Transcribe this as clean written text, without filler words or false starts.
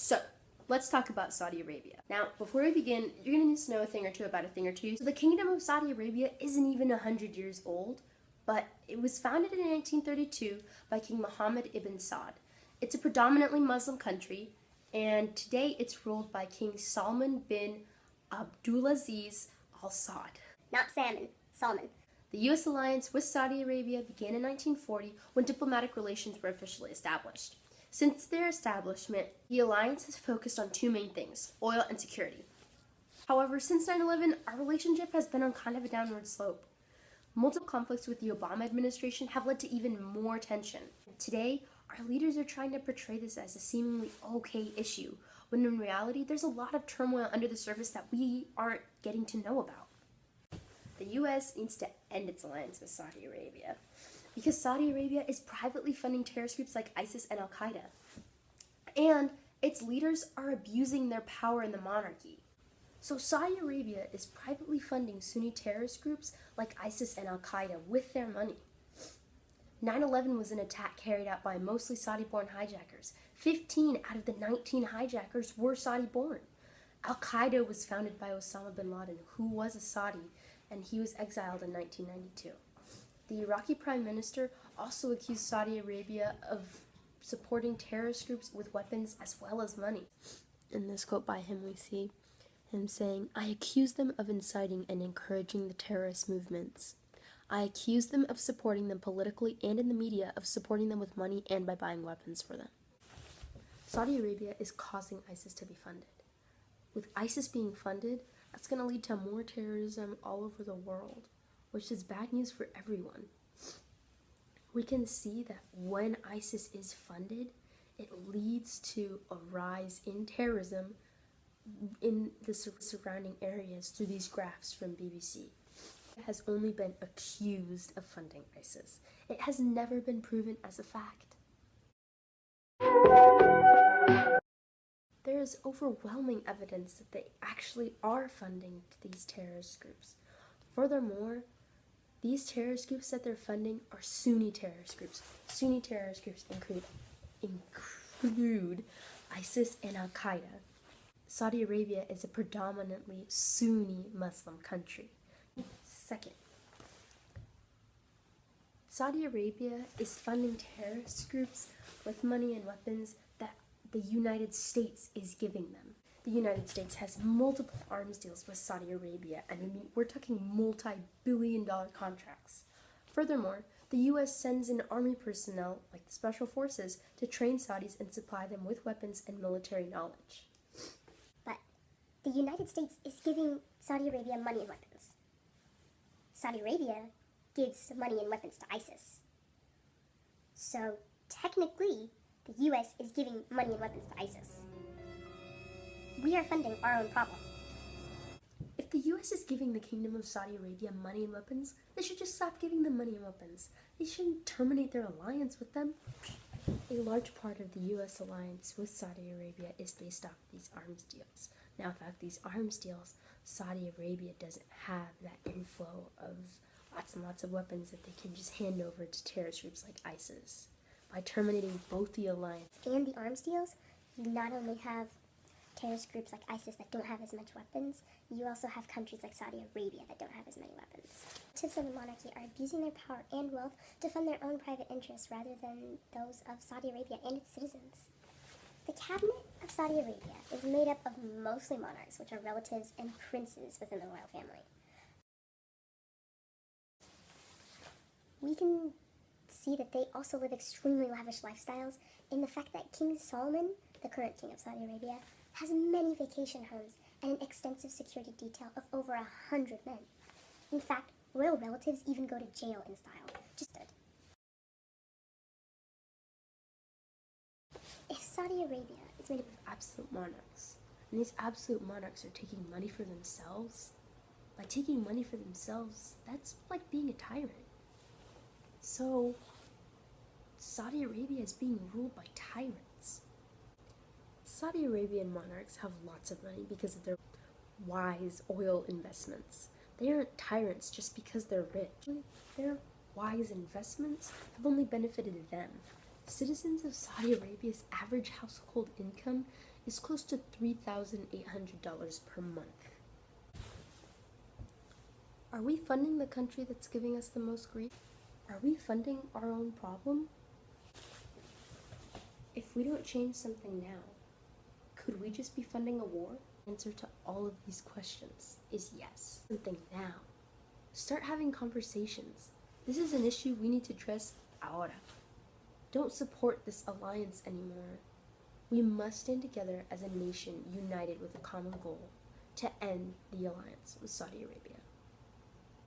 So, let's talk about Saudi Arabia. Now, before we begin, you're going to need to know a thing or two about a thing or two. So the Kingdom of Saudi Arabia isn't even 100 years old, but it was founded in 1932 by King Mohammed ibn Saud. It's a predominantly Muslim country, and today it's ruled by King Salman bin Abdulaziz Al Saud. Not salmon, Salman. The U.S. alliance with Saudi Arabia began in 1940 when diplomatic relations were officially established. Since their establishment, the alliance has focused on two main things: oil and security. However, since 9/11, our relationship has been on kind of a downward slope. Multiple conflicts with the Obama administration have led to even more tension. Today, our leaders are trying to portray this as a seemingly okay issue, when in reality, there's a lot of turmoil under the surface that we aren't getting to know about. The U.S. needs to end its alliance with Saudi Arabia, because Saudi Arabia is privately funding terrorist groups like ISIS and Al-Qaeda. And its leaders are abusing their power in the monarchy. So Saudi Arabia is privately funding Sunni terrorist groups like ISIS and Al-Qaeda with their money. 9/11 was an attack carried out by mostly Saudi-born hijackers. 15 out of the 19 hijackers were Saudi-born. Al-Qaeda was founded by Osama bin Laden, who was a Saudi, and he was exiled in 1992. The Iraqi Prime Minister also accused Saudi Arabia of supporting terrorist groups with weapons as well as money. In this quote by him, we see him saying, "I accuse them of inciting and encouraging the terrorist movements. I accuse them of supporting them politically and in the media, of supporting them with money and by buying weapons for them." Saudi Arabia is causing ISIS to be funded. With ISIS being funded, that's going to lead to more terrorism all over the world, which is bad news for everyone. We can see that when ISIS is funded, it leads to a rise in terrorism in the surrounding areas through these graphs from BBC. It has only been accused of funding ISIS. It has never been proven as a fact. There is overwhelming evidence that they actually are funding these terrorist groups. Furthermore, these terrorist groups that they're funding are Sunni terrorist groups. Sunni terrorist groups include ISIS and Al-Qaeda. Saudi Arabia is a predominantly Sunni Muslim country. Second, Saudi Arabia is funding terrorist groups with money and weapons that the United States is giving them. The United States has multiple arms deals with Saudi Arabia, and I mean, we're talking multi-billion-dollar contracts. Furthermore, the U.S. sends in army personnel, like the special forces, to train Saudis and supply them with weapons and military knowledge. But the United States is giving Saudi Arabia money and weapons. Saudi Arabia gives money and weapons to ISIS. So technically, the U.S. is giving money and weapons to ISIS. We are funding our own problem. If the U.S. is giving the Kingdom of Saudi Arabia money and weapons, they should just stop giving them money and weapons. They shouldn't terminate their alliance with them. A large part of the U.S. alliance with Saudi Arabia is based off these arms deals. Now, without these arms deals, Saudi Arabia doesn't have that inflow of lots and lots of weapons that they can just hand over to terrorist groups like ISIS. By terminating both the alliance and the arms deals, you not only have terrorist groups like ISIS that don't have as much weapons, you also have countries like Saudi Arabia that don't have as many weapons. Relatives of the monarchy are abusing their power and wealth to fund their own private interests rather than those of Saudi Arabia and its citizens. The cabinet of Saudi Arabia is made up of mostly monarchs, which are relatives and princes within the royal family. We can see that they also live extremely lavish lifestyles in the fact that King Salman, the current king of Saudi Arabia, has many vacation homes and an extensive security detail of over 100 men. In fact, royal relatives even go to jail in style. If Saudi Arabia is made up of absolute monarchs, and these absolute monarchs are taking money for themselves, by taking money for themselves, that's like being a tyrant. So, Saudi Arabia is being ruled by tyrants. Saudi Arabian monarchs have lots of money because of their wise oil investments. They aren't tyrants just because they're rich. Their wise investments have only benefited them. Citizens of Saudi Arabia's average household income is close to $3,800 per month. Are we funding the country that's giving us the most grief? Are we funding our own problem? If we don't change something now, could we just be funding a war? The answer to all of these questions is yes. Something now. Start having conversations. This is an issue we need to address ahora. Don't support this alliance anymore. We must stand together as a nation united with a common goal to end the alliance with Saudi Arabia.